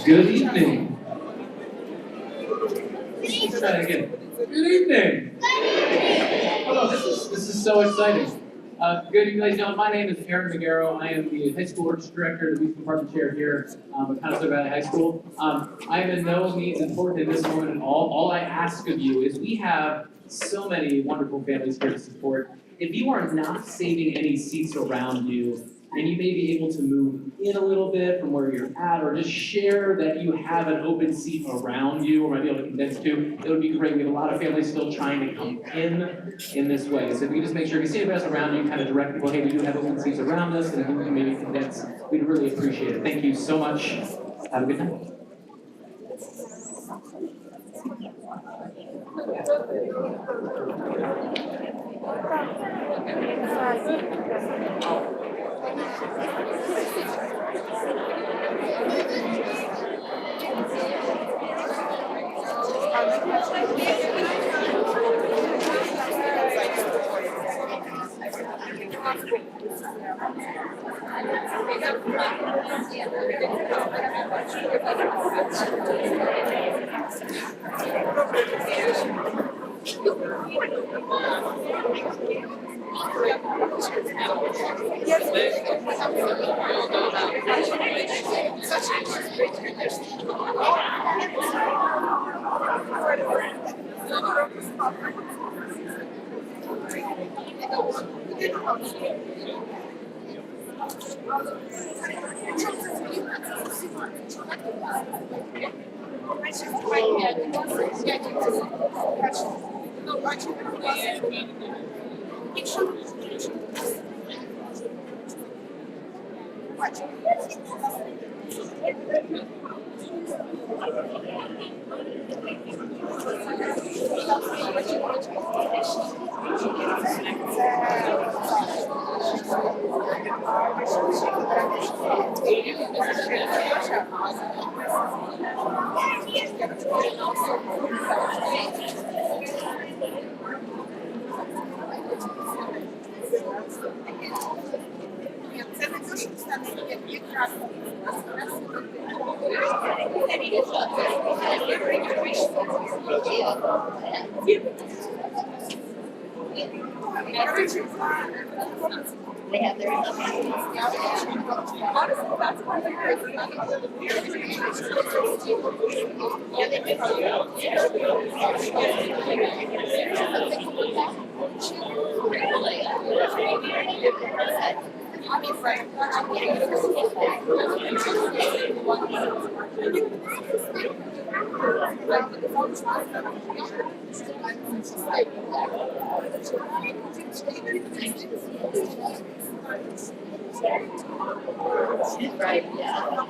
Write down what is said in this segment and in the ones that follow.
Good evening. Let's try that again. Good evening. Oh, this is so exciting. Good evening, ladies and gentlemen. My name is Aaron McGarrow. I am the high school orchestra director, the music department chair here at Conestable Valley High School. I am in no means important in this moment at all. All I ask of you is we have so many wonderful families here to support. If you are not saving any seats around you, and you may be able to move in a little bit from where you're at, or just share that you have an open seat around you, or might be able to condense to, it would be great. We have a lot of families still trying to come in this way. So if you can just make sure if you see anybody else around you, kind of direct people, hey, we do have open seats around us, and we can maybe condense, we'd really appreciate it. Thank you so much. Have a good night. They have their right, yeah.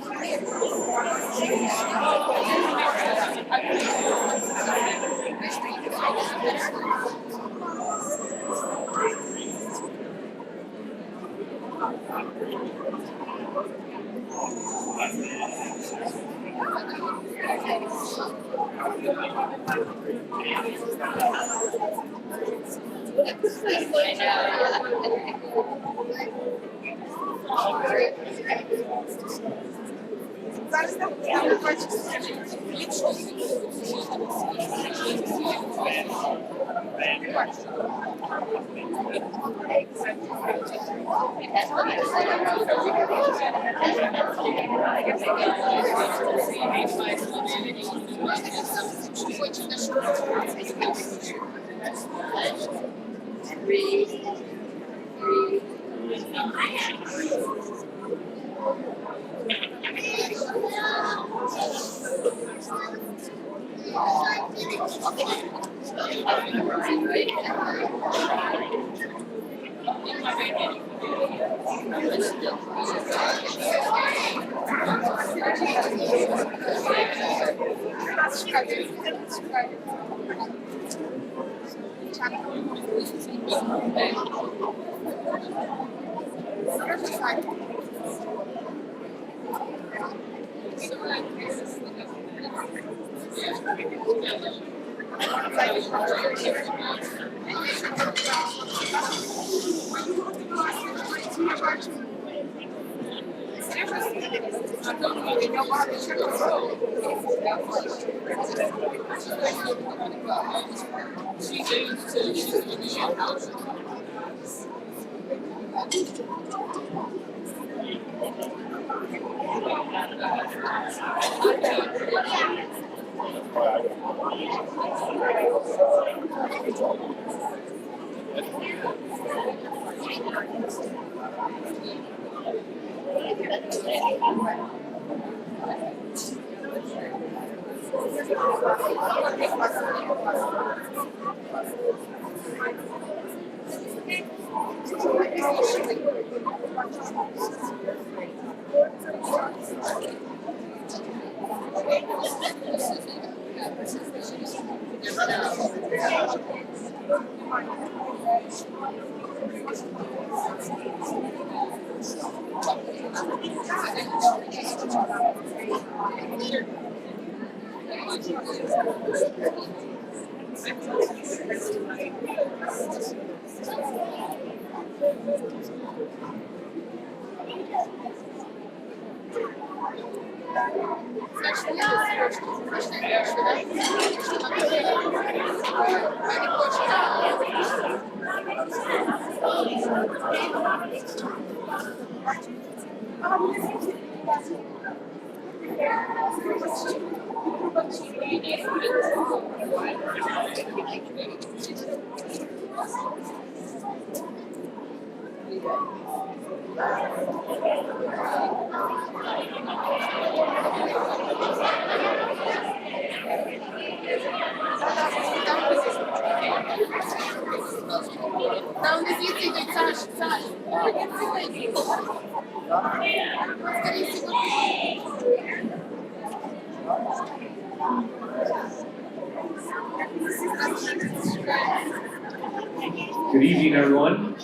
Good evening, everyone.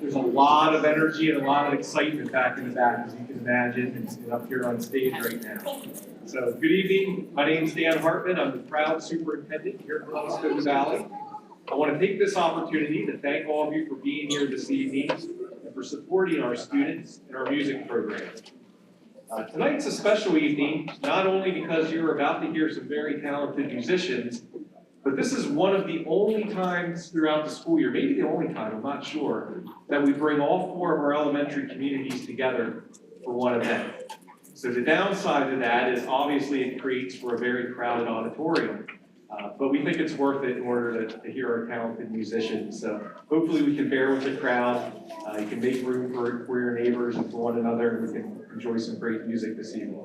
There's a lot of energy and a lot of excitement back in the back, as you can imagine, and up here on stage right now. So, good evening. My name is Dan Hartman. I'm the proud superintendent here at Orchestra Valley. I want to take this opportunity to thank all of you for being here this evening and for supporting our students and our music program. Tonight's a special evening, not only because you're about to hear some very talented musicians, but this is one of the only times throughout the school year, maybe the only time, I'm not sure, that we bring all 4 of our elementary communities together for one event. So the downside of that is obviously it creates for a very crowded auditorium, but we think it's worth it in order to hear our talented musicians. So hopefully we can bear with the crowd, you can make room for your neighbors and for one another, and we can enjoy some great music this evening.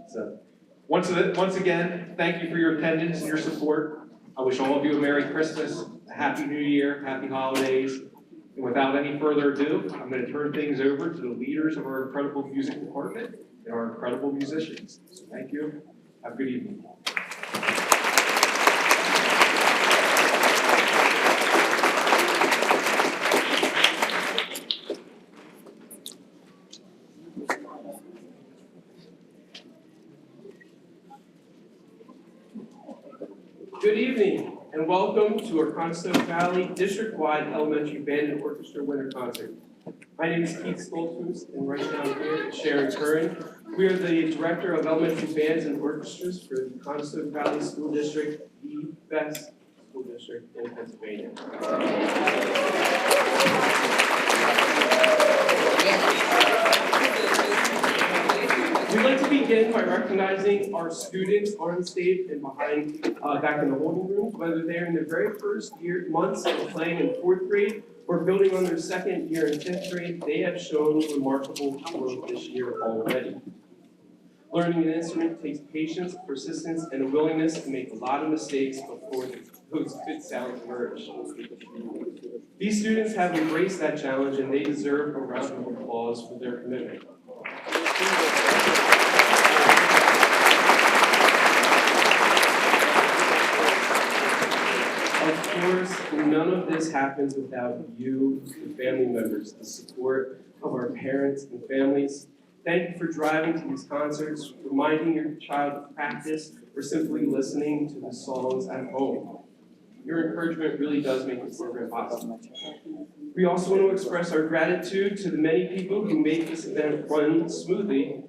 So once again, thank you for your attendance and your support. I wish all of you a Merry Christmas, a Happy New Year, Happy Holidays. And without any further ado, I'm going to turn things over to the leaders of our incredible music department and our incredible musicians. So thank you. Have a good evening. Good evening, and welcome to our Orchestra Valley District-wide Elementary Band and Orchestra Winter Concert. My name is Keith Stoltzfus, and right now I'm here with Sharon Curran. We are the Director of Elementary Bands and Orchestras for the Conestoga Valley School District, the best school district in Pennsylvania. We'd like to begin by recognizing our students on stage and behind, back in the holding room, whether they're in their very first months of playing in fourth grade or building on their second year in fifth grade. They have shown remarkable growth this year already. Learning an instrument takes patience, persistence, and a willingness to make a lot of mistakes before those good sounds emerge. These students have embraced that challenge, and they deserve a round of applause for their commitment. Of course, none of this happens without you, the family members, the support of our parents and families. Thank you for driving to these concerts, reminding your child of practice, or simply listening to the songs at home. Your encouragement really does make this program possible. We also want to express our gratitude to the many people who make this event run smoothly.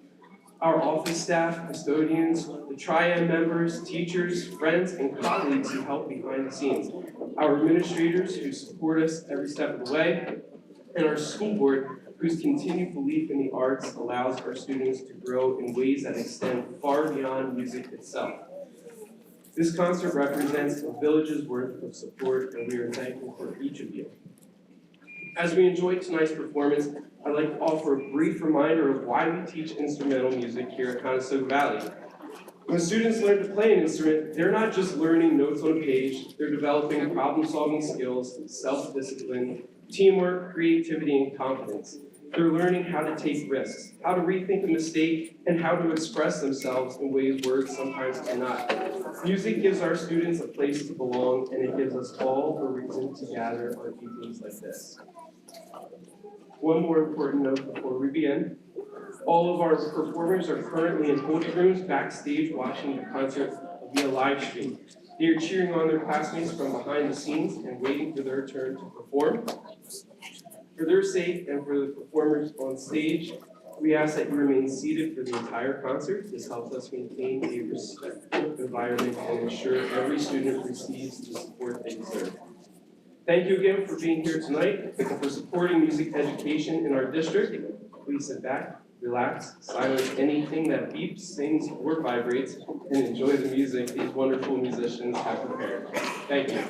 Our office staff, custodians, the Triad members, teachers, friends, and colleagues who help behind the scenes. Our administrators who support us every step of the way, and our school board whose continued belief in the arts allows our students to grow in ways that extend far beyond music itself. This concert represents a village's worth of support, and we are thankful for each of you. As we enjoy tonight's performance, I'd like to offer a brief reminder of why we teach instrumental music here at Conestoga Valley. When students learn to play an instrument, they're not just learning notes on a page, they're developing problem-solving skills, self-discipline, teamwork, creativity, and confidence. They're learning how to take risks, how to rethink a mistake, and how to express themselves in ways words sometimes cannot. Music gives our students a place to belong, and it gives us all a reason to gather on evenings like this. One more important note before we begin. All of our performers are currently in holding rooms backstage watching the concert via live stream. They are cheering on their classmates from behind the scenes and waiting for their turn to perform. For their sake and for the performers on stage, we ask that you remain seated for the entire concert. This helps us maintain a respectful environment and ensure every student receives the support they deserve. Thank you again for being here tonight and for supporting music education in our district. Please sit back, relax, silence anything that beeps, sings, or vibrates, and enjoy the music these wonderful musicians have prepared. Thank you.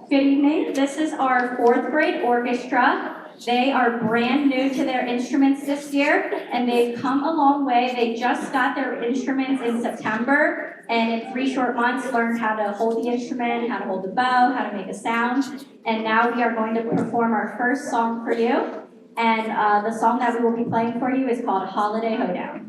Good evening. This is our fourth grade orchestra. They are brand new to their instruments this year, and they've come a long way. They just got their instruments in September, and in 3 short months learned how to hold the instrument, how to hold the bow, how to make a sound. And now we are going to perform our first song for you. And the song that we will be playing for you is called Holiday Hoedown.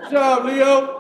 Good job, Leo.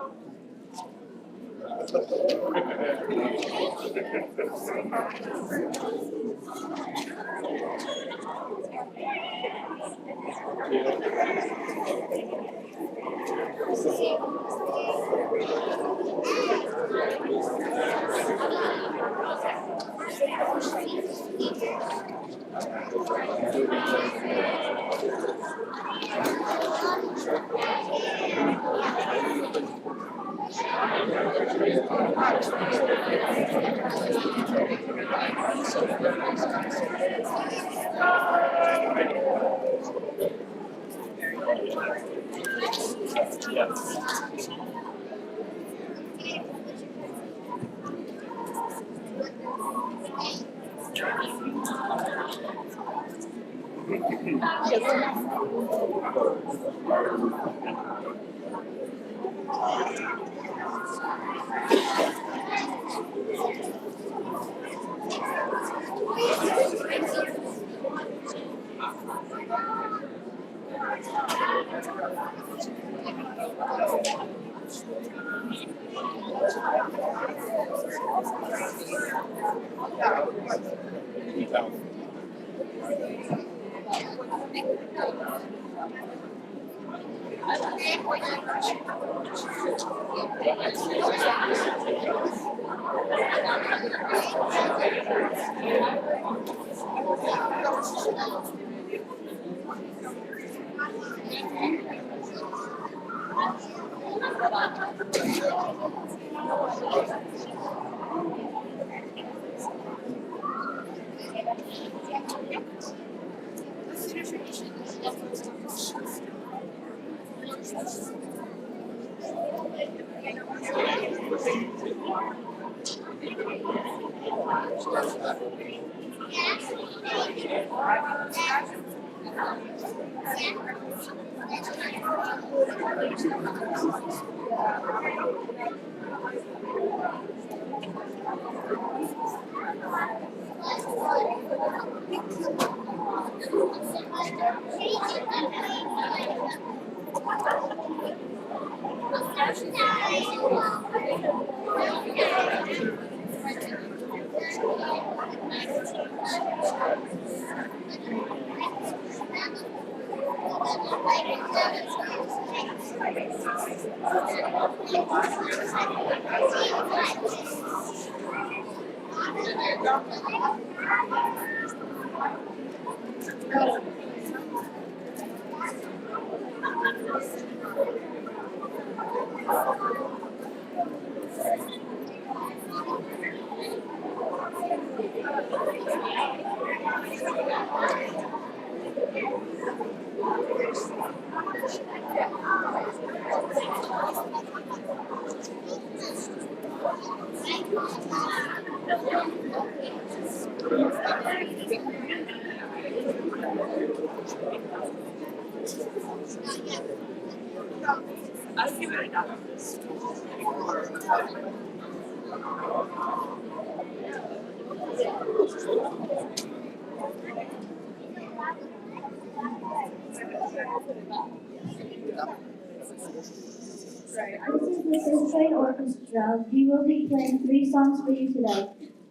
This is the fifth grade orchestra. We will be playing 3 songs for you today.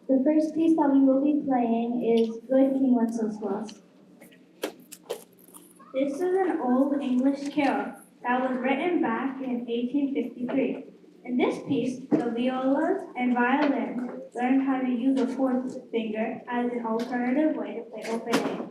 The first piece that we will be playing is Good King Wenceslas. This is an old English carol that was written back in 1853. In this piece, the violas and violins learned how to use a fourth finger as an alternative way to play open A.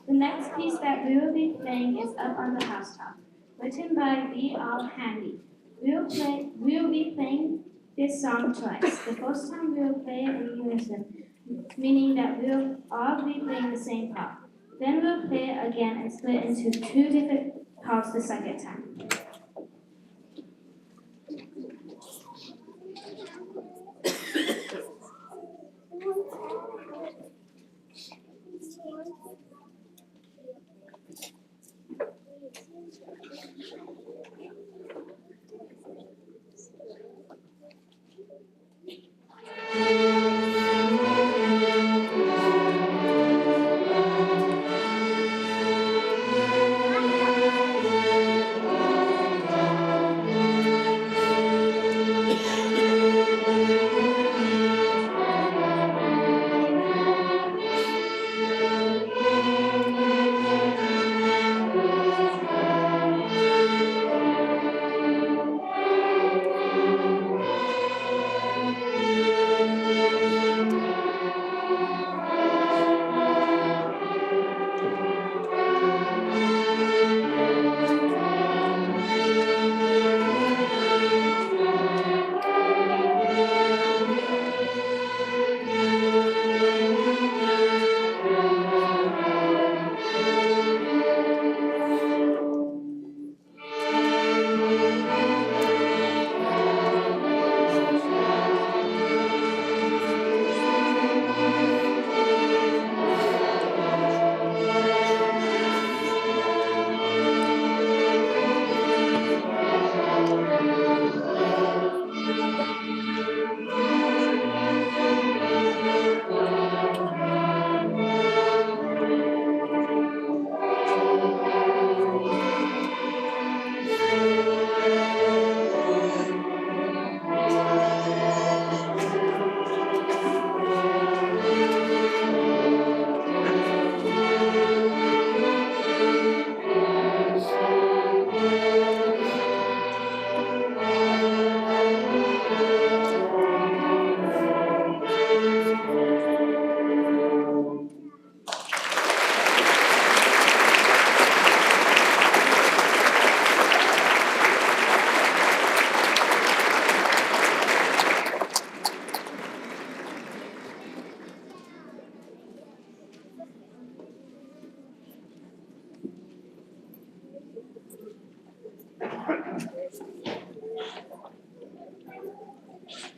The next piece that we will be playing is Up on the Housetop, written by V. Al Handy. We will be playing this song twice. The first time we will play it in unison, meaning that we will all be playing the same part. Then we'll play it again and split into two different parts the second time.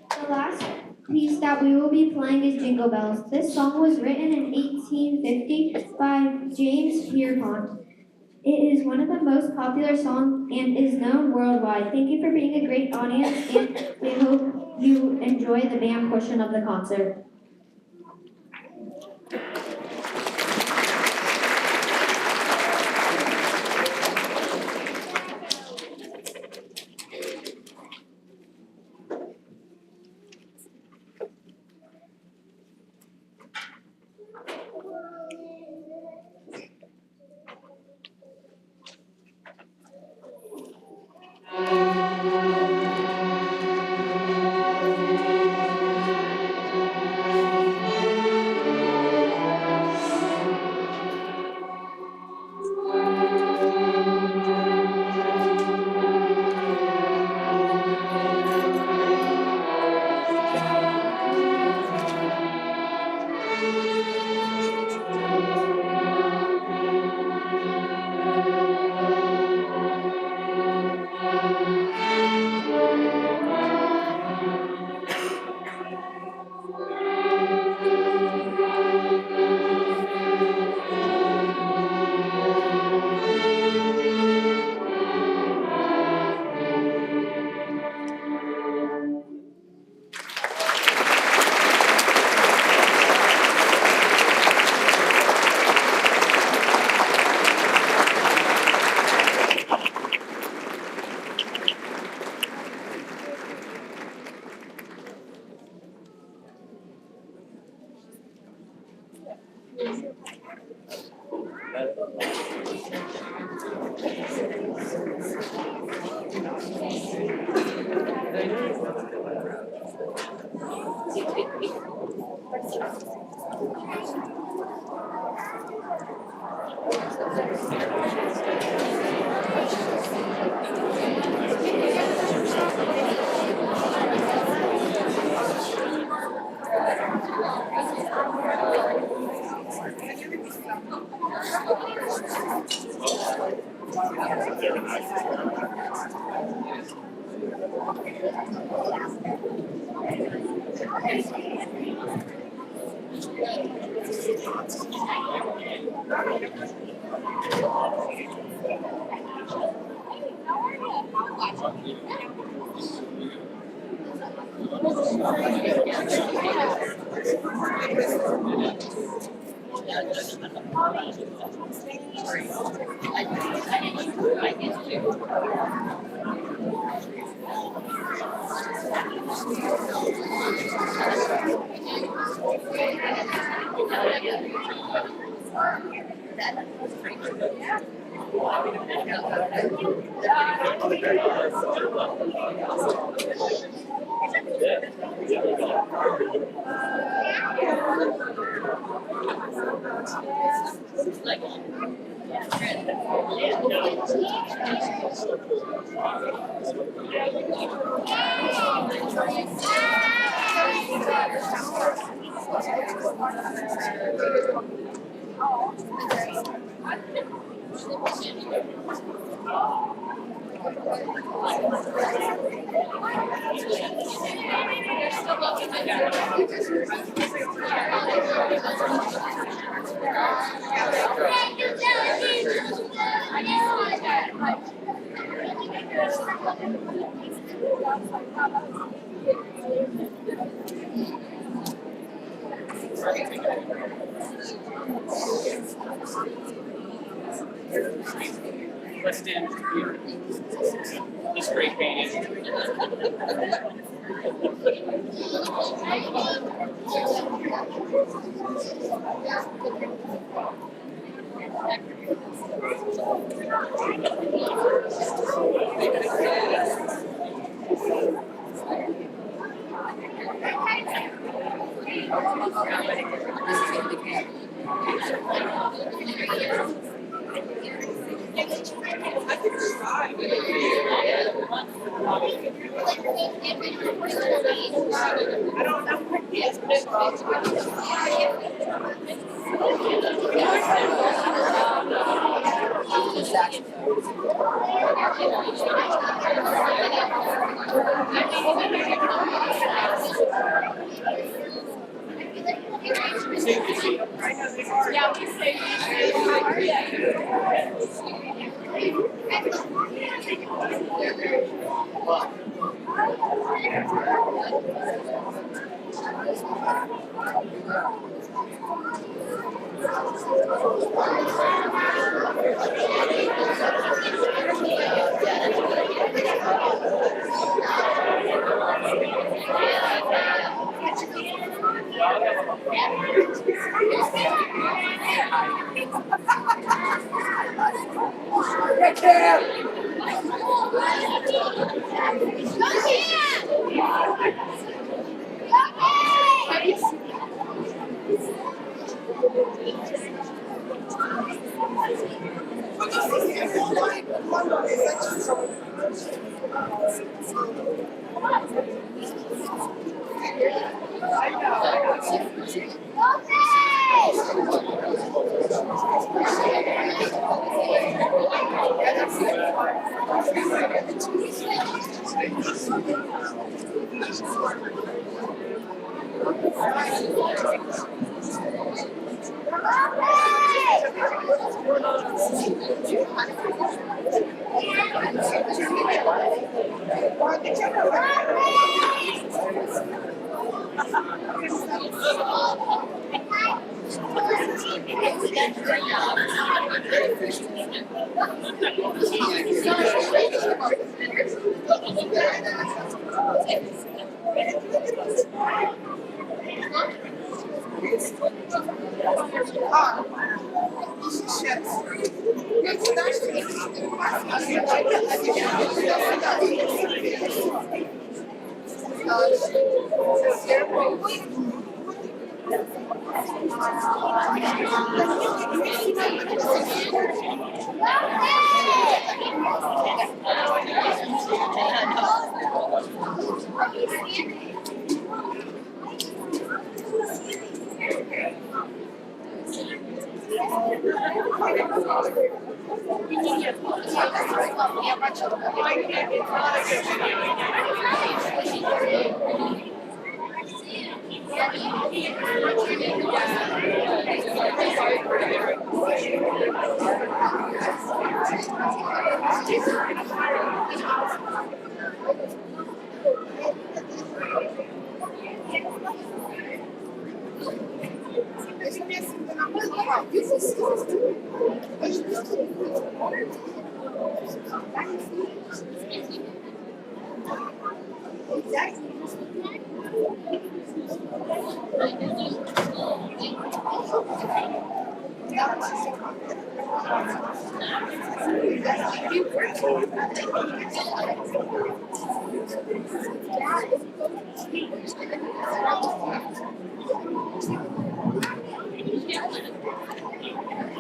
The last piece that we will be playing is Jingle Bells. This song was written in 1850 by James Pierpont. It is one of the most popular songs and is known worldwide. Thank you for being a great audience, and we hope you enjoy the band portion of the concert. Let's stand here. This great painting.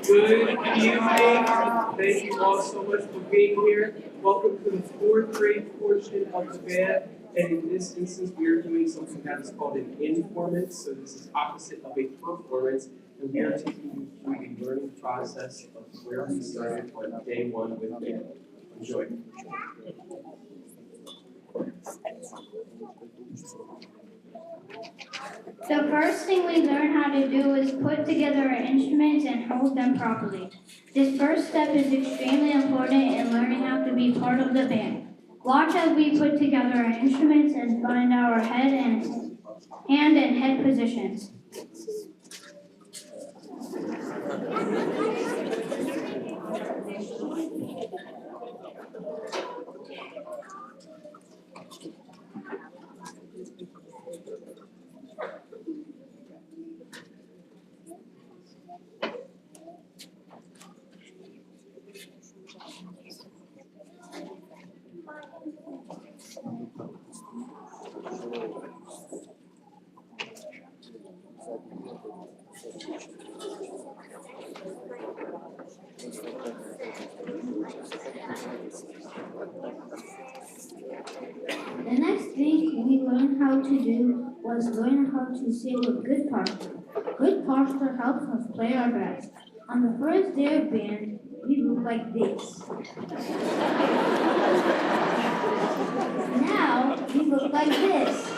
Good evening. Thank you all so much for being here. Welcome to the fourth grade portion of the band. And in this instance, we are doing something that is called an informant. So this is opposite of a performance. And we are taking you through the learning process of where we started on day one with band. Enjoy. The first thing we learn how to do is put together our instruments and hold them properly. This first step is extremely important in learning how to be part of the band. Watch as we put together our instruments and find our hand and head positions. The next thing we learned how to do was learn how to sit with good posture. Good posture helps us play our best. On the first day of band, we look like this. Now we look like this.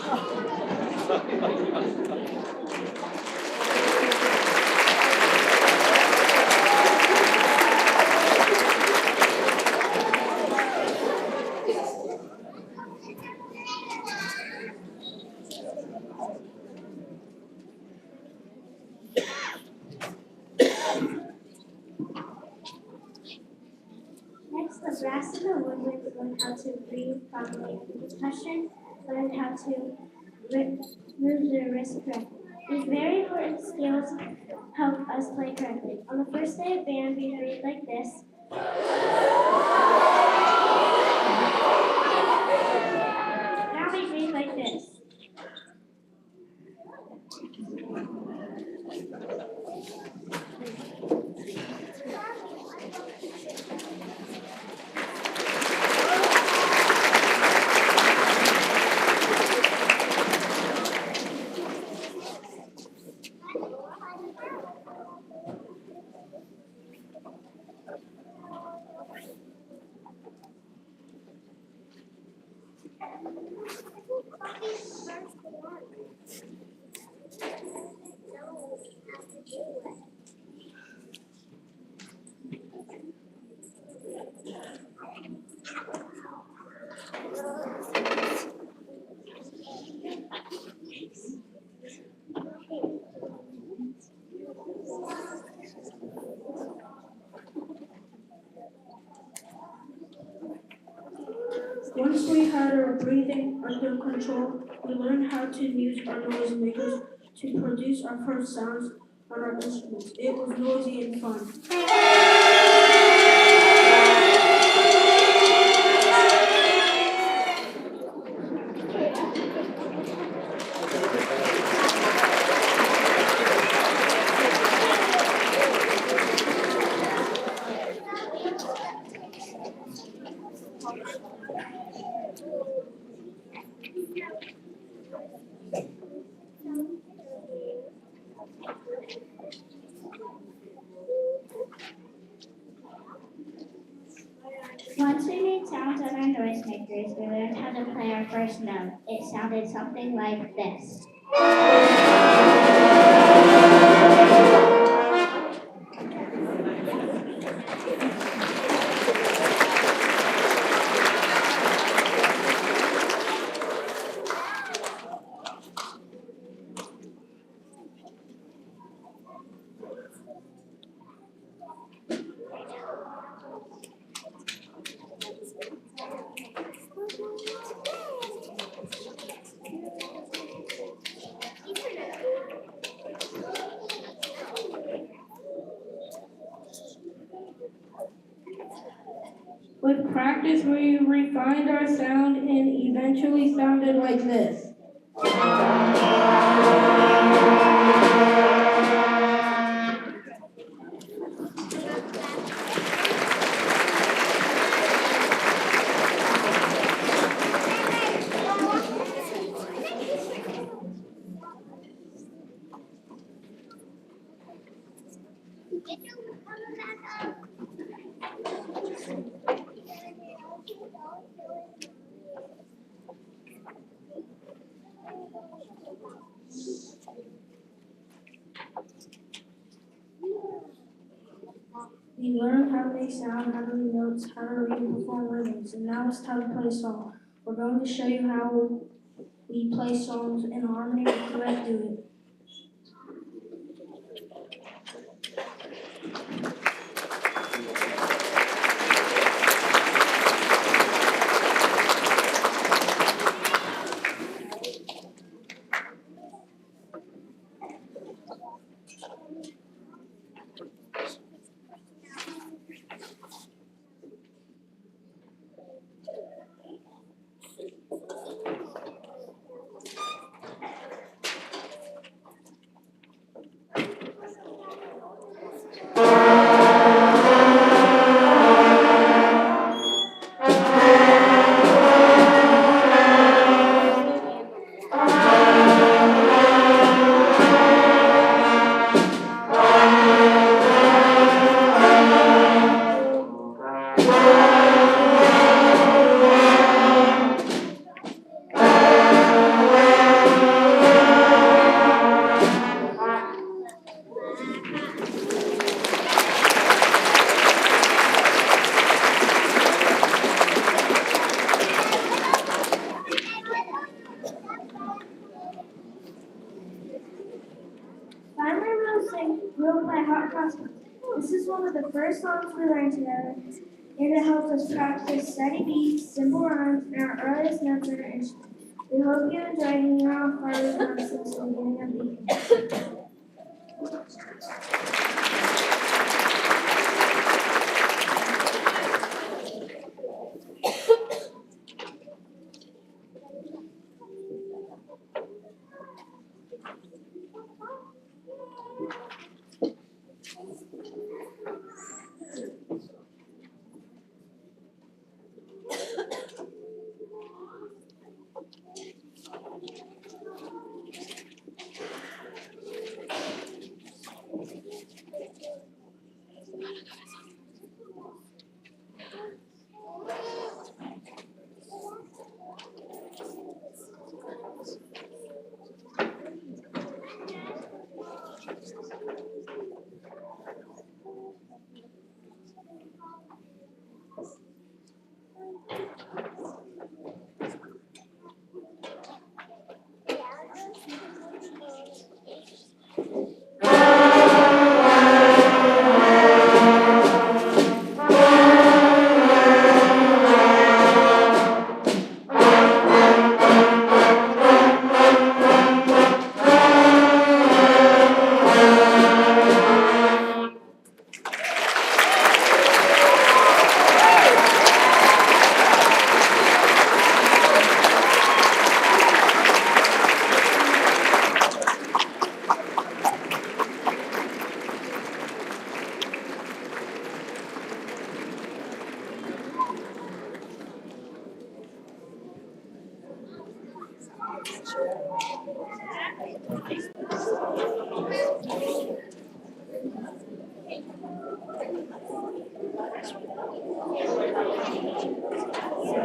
Next, the brass and the woodwinds learned how to breathe properly. The percussion learned how to move their wrists correctly. These very important skills help us play correctly. On the first day of band, we breathe like this. Now we breathe like this. Once we had our breathing under control, we learned how to use our noisemakers to produce our first sounds on our instruments. It was noisy and fun. sounds on our noisemakers, we learned how to play our first note. It sounded something like this. With practice, we refined our sound and eventually sounded like this. We learned how to make sound, how to read notes, how to read and perform rhythms, and now it's time to play a song. We're going to show you how we play songs in harmony with duet do it. Finally, we'll play Hot Cross Buns. This is one of the first songs we learned together, and it helps us practice steady beats, simple rhymes, and our earliest notes on our instrument. We hope you enjoy hanging out with our songs since the beginning of the year.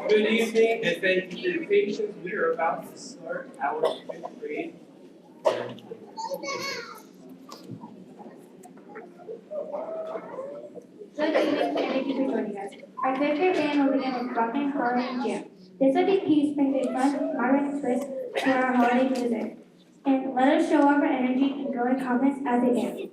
Good evening, and thank you for your patience. We are about to start our fifth grade. Good evening, and thank you for joining us. Our fifth grade band will begin with rock and holiday jam. This lucky piece brings a fun, modern twist to our holiday music. And let us show off our energy and go in confidence as they dance.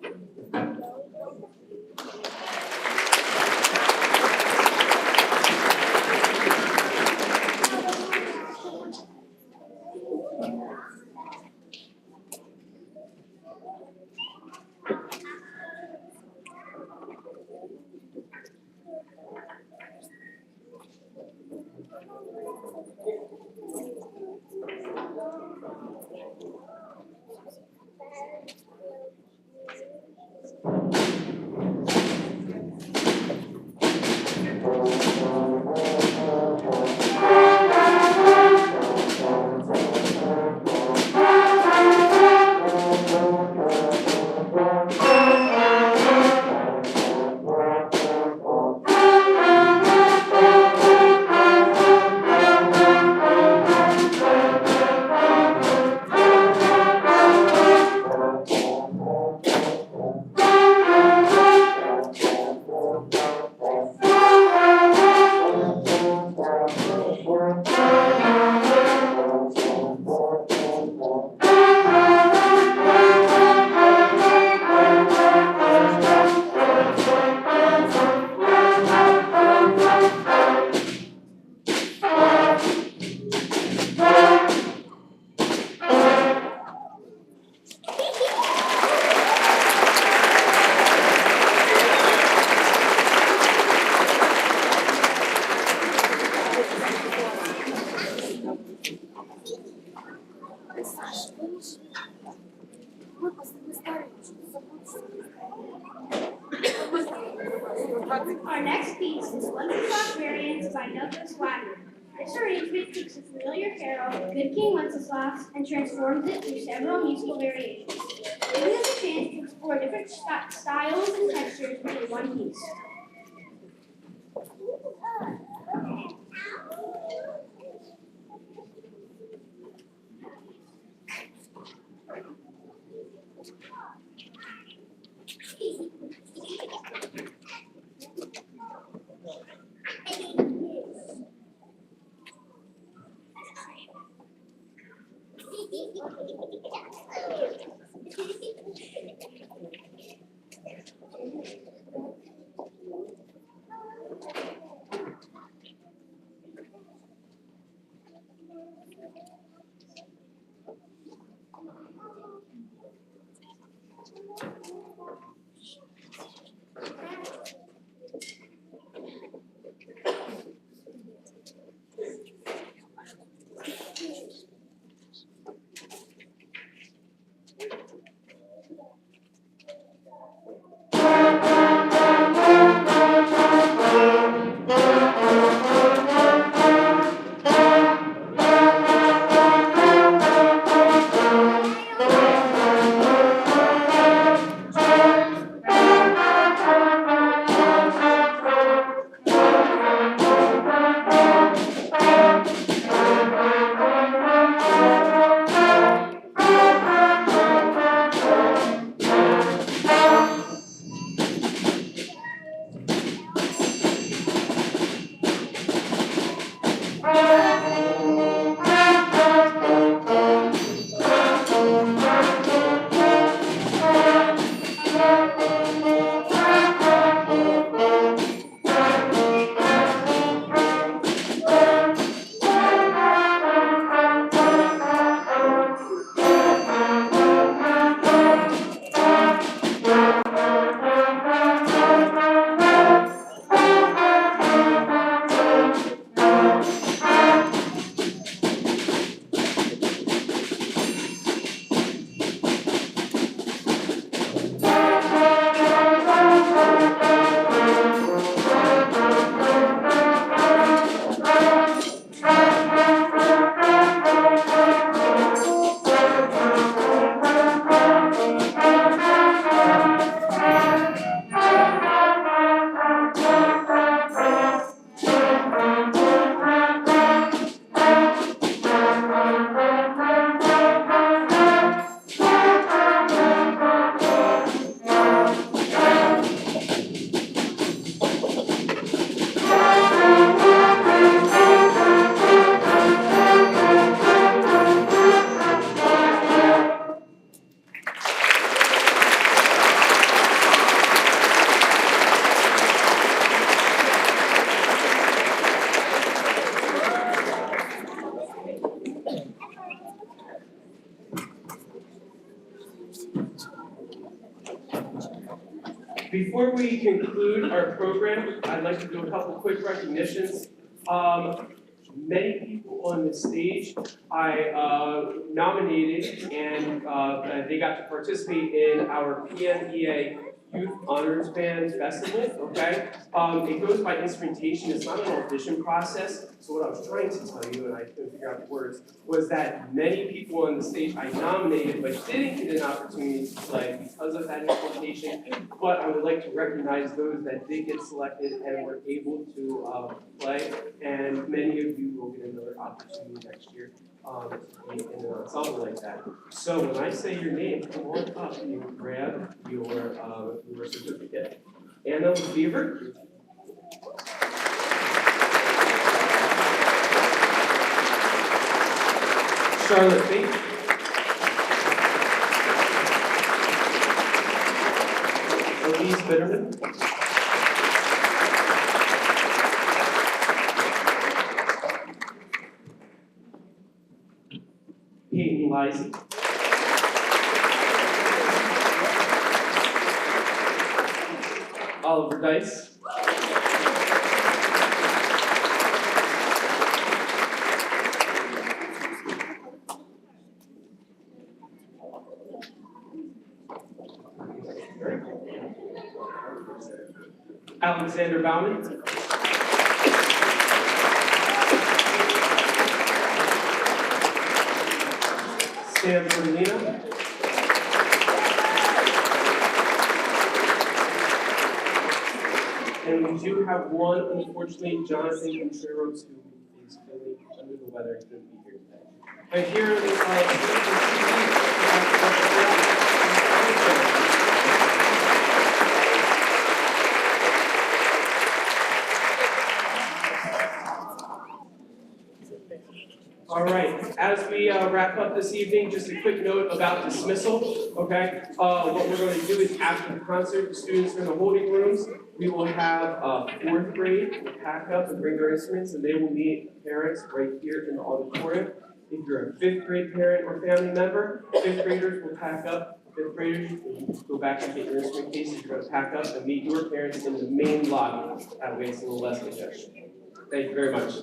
Our next piece is Wenceslas Variants by Douglas Wagner. This arrangement takes a familiar carol, Good King Wenceslas, and transforms it through several musical variations, giving us a chance to explore different styles and textures within one piece. Before we conclude our program, I'd like to do a couple quick recognitions. Many people on the stage I nominated, and they got to participate in our PMEA Youth Honors Band Festival, okay? It goes by instrumentation, it's not an audition process. So what I was trying to tell you, and I couldn't figure out the words, was that many people on the stage I nominated but didn't get an opportunity to play because of that instrumentation. But I would like to recognize those that did get selected and were able to play, and many of you will get another opportunity next year to be in an ensemble like that. So when I say your name, come on up and grab your certificate. Anna Beaver. Charlotte Fink. Elise Bitterman. Peyton Lisey. Oliver Dice. Alexander Bauman. Sam Bernina. And we do have one, unfortunately, Jonathan Contreras, who is feeling under the weather and couldn't be here today. And here is all right, as we wrap up this evening, just a quick note about dismissal, okay? What we're going to do is after the concert, the students are in the holding rooms. We will have fourth grade pack up and bring their instruments, and they will meet parents right here in the auditorium. If you're a fifth grade parent or family member, fifth graders will pack up. Fifth graders, go back and get your instrument cases. You're going to pack up and meet your parents in the main lobby. That way it's a little less congestion. Thank you very much.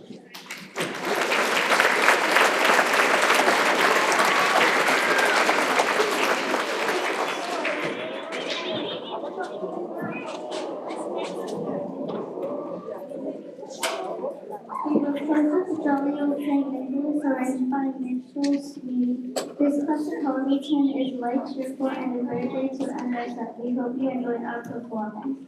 We were present to jolly old St. Nicholas arranged by Mitchell Smead. This classic holiday tune is light, cheerful, and a great way to end our set. We hope you enjoyed our performance.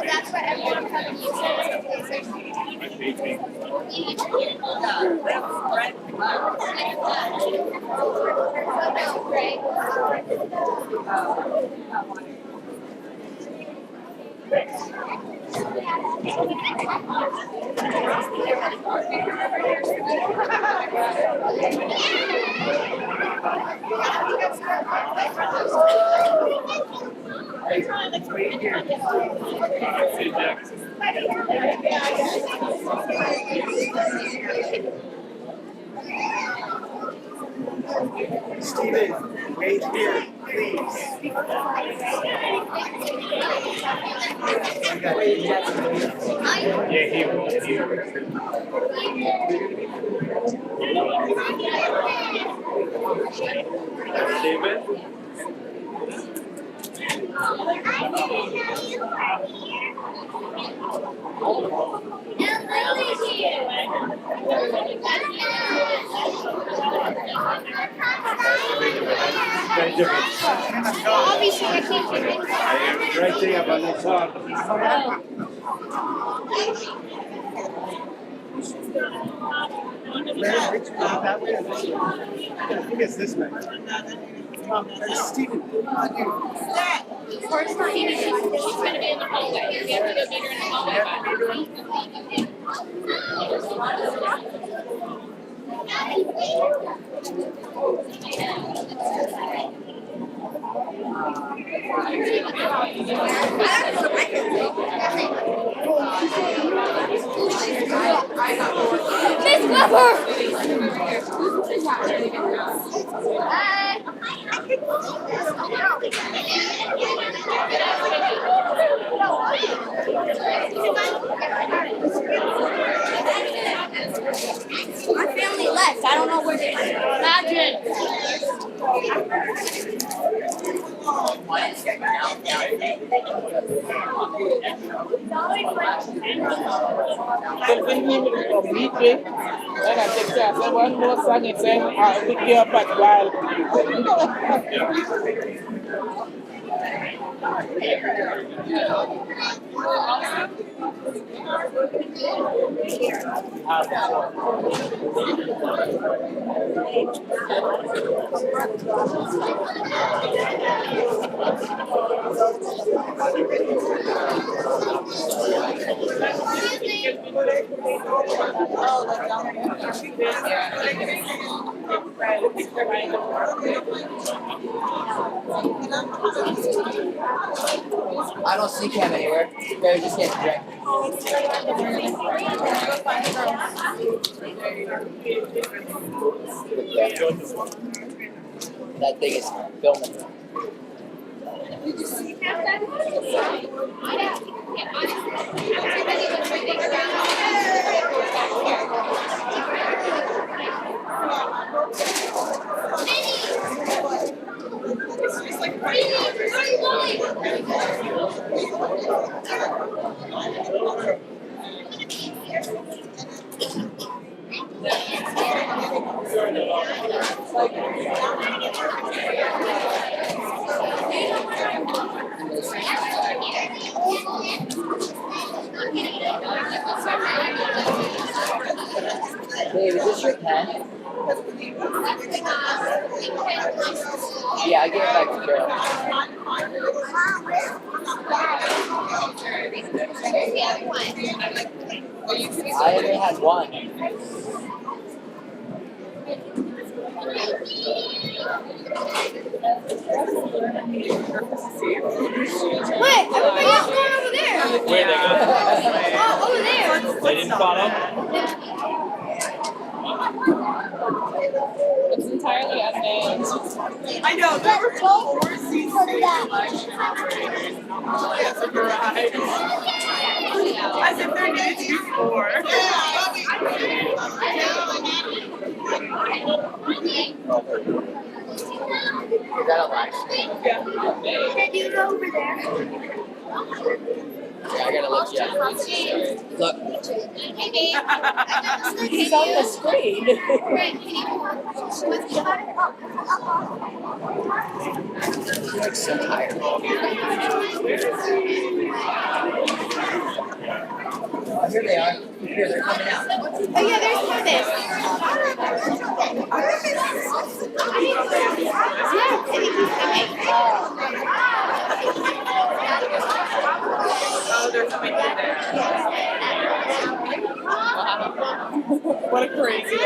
That's what everyone kind of Stephen, wait here, please. Yeah, he will. David? Obviously, I can't do it. I am right there by the song. I think it's this way. Stephen, First time she's going to be in the hallway. We have to go meet her in the hallway. Miss My family left. I don't know where they went. Imagine. Meeting, and I take care of one more song, it's saying, I'll pick you up at while. I don't see Cam anywhere. Barry just can't direct. That thing is filming. Dave, is this your pen? Yeah, I gave it back to Carol. I only had one. Wait, everybody else going over there. where they go? Oh, over there. They didn't follow? It's entirely unnamed. I know, there were 4 seats. Is that a live stream? Can you go over there? Yeah, I gotta look you up. Look. He's on the screen. You're like so tired. Oh, here they are. Here, they're coming out. Oh yeah, there's more of this. Yeah, I think he's coming. Oh, they're coming in there. What a crazy.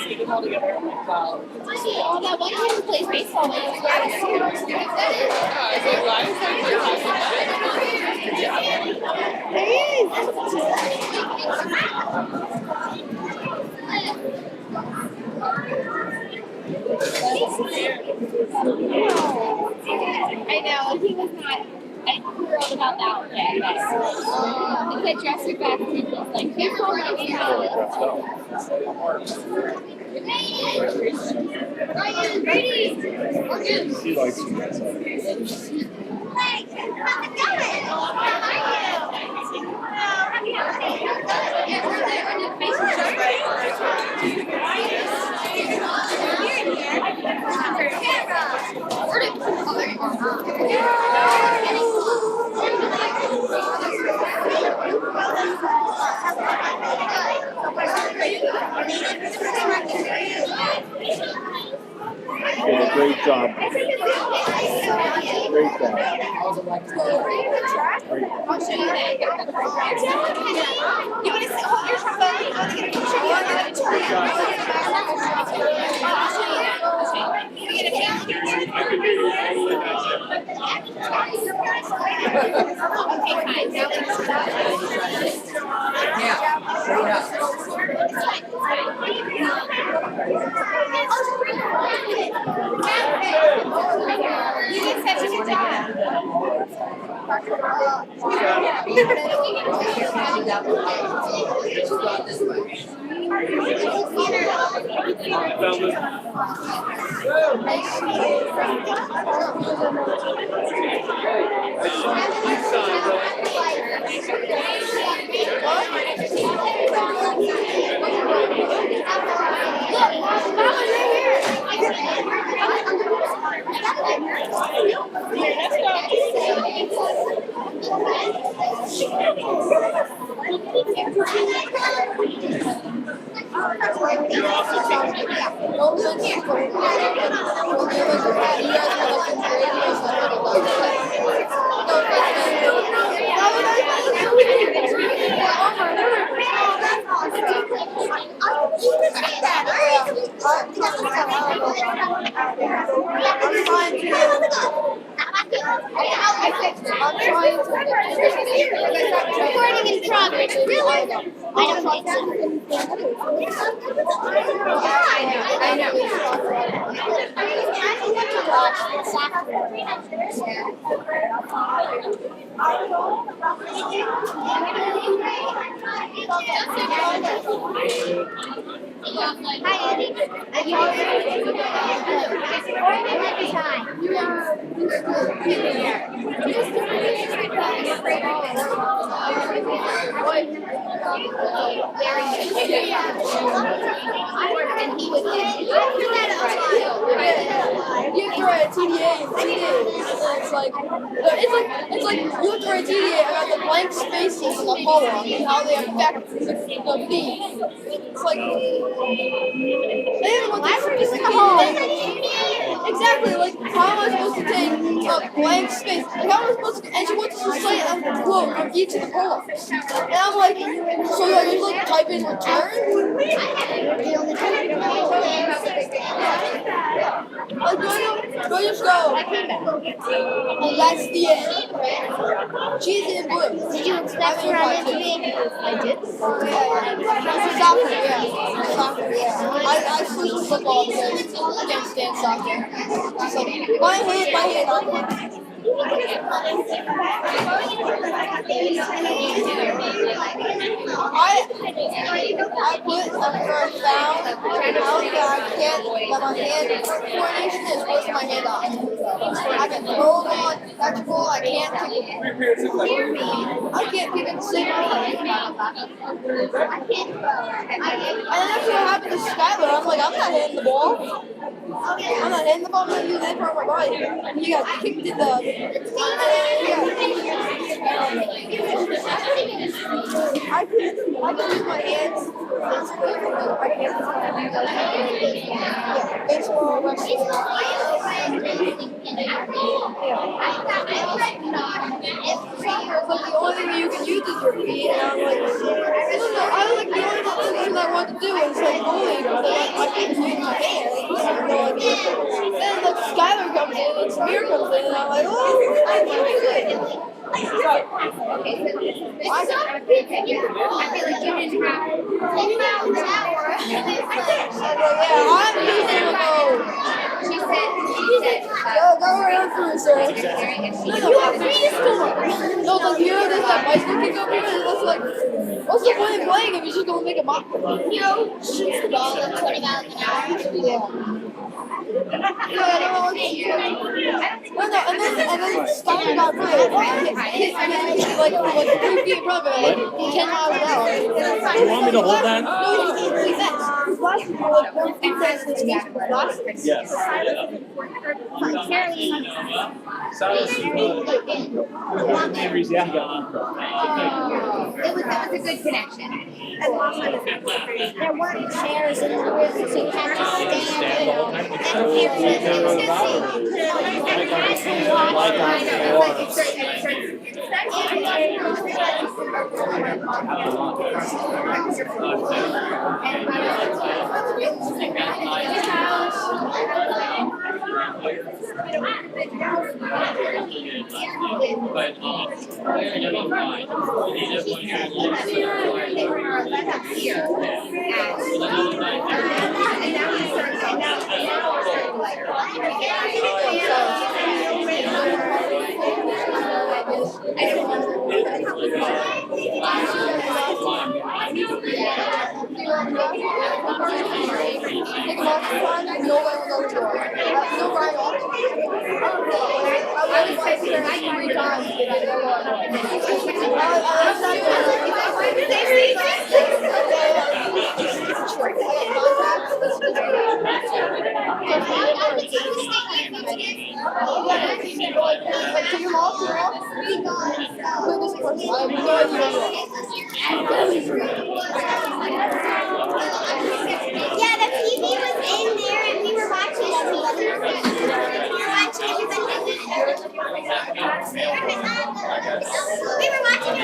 Get them all together. Wow. Oh, that one kid who plays baseball with us. Is it live? There he is. I know, he was not thrilled about that one yet. He said dress your best and he's like, here's all my He likes you guys. Did a great job. Great job. I'll show you that. You want to hold your trombone? You want to get a picture? You want to get a picture? I'll show you that. I'll show you. You get a picture? I could hear you all the way back there. Okay, fine. Now let's stop. Yeah, straight up. You did such a good job. Recording in progress. Really? I don't think so. I know. Hi, Andy. Are you okay? Every time. And he was You have to write a TDA. It's like you have to write a TDA about the blank spaces in the poem and how they affect the theme. It's like they haven't looked at exactly like how am I supposed to take a blank space? Like how am I supposed to? And she wants to recite a quote from each of the poems. And I'm like, so I just like type in return. Like, do I just go? And that's the end. Cheese and blue. Did you expect for him to be? I did. Soccer, yeah. Soccer, yeah. I switched to football because I can't stand soccer. So, my hand, I put after I found out that I can't, that my hand coordination is with my hand on. I can hold on, catch a ball, I can't kick it. I can't kick it single. And then that's what happened to Skylar. I'm like, I'm not hitting the ball. I'm not hitting the ball, I'm gonna use that part of my body. He got kicked in the I can use my hands. I can't baseball, wrestling. It's like the only thing you can use is your feet, and I'm like, I was like the only position I want to do is like goalie because I can't use my hands. I have no idea. Then like Skylar comes in and Samir comes in, and I'm like, oh, I feel like you didn't I'm using those. Go around through, sir. You have preschool. No, like, you know, there's that bicycle kick over here, and that's like, what's the point of playing if you're just gonna make a mock? Shoots the ball at 20 miles an hour. Yeah. I don't know what to do. No, and then Steiner got played. Hit like 3 feet in front of it, like 10 miles an hour. Do you want me to hold that? No, he's next. His last year, like 1 feet past his feet. Yes. That was a good connection. There weren't chairs in the room, so you had to stand, you know. Yeah, the TV was in there and we were watching it. We were watching everybody. We were watching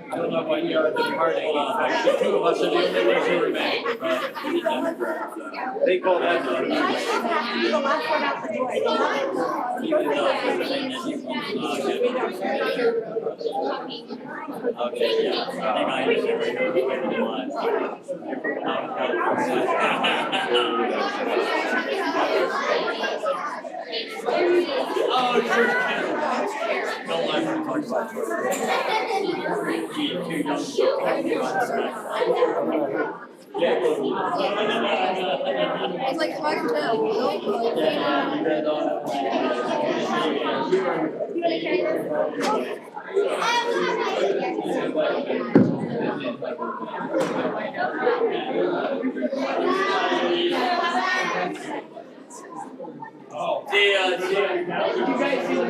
I don't know what you're departing. The two of us are the only ones who remain. They call that the okay, oh, sure. No, I'm talking about It's like if I can tell. Did you guys see the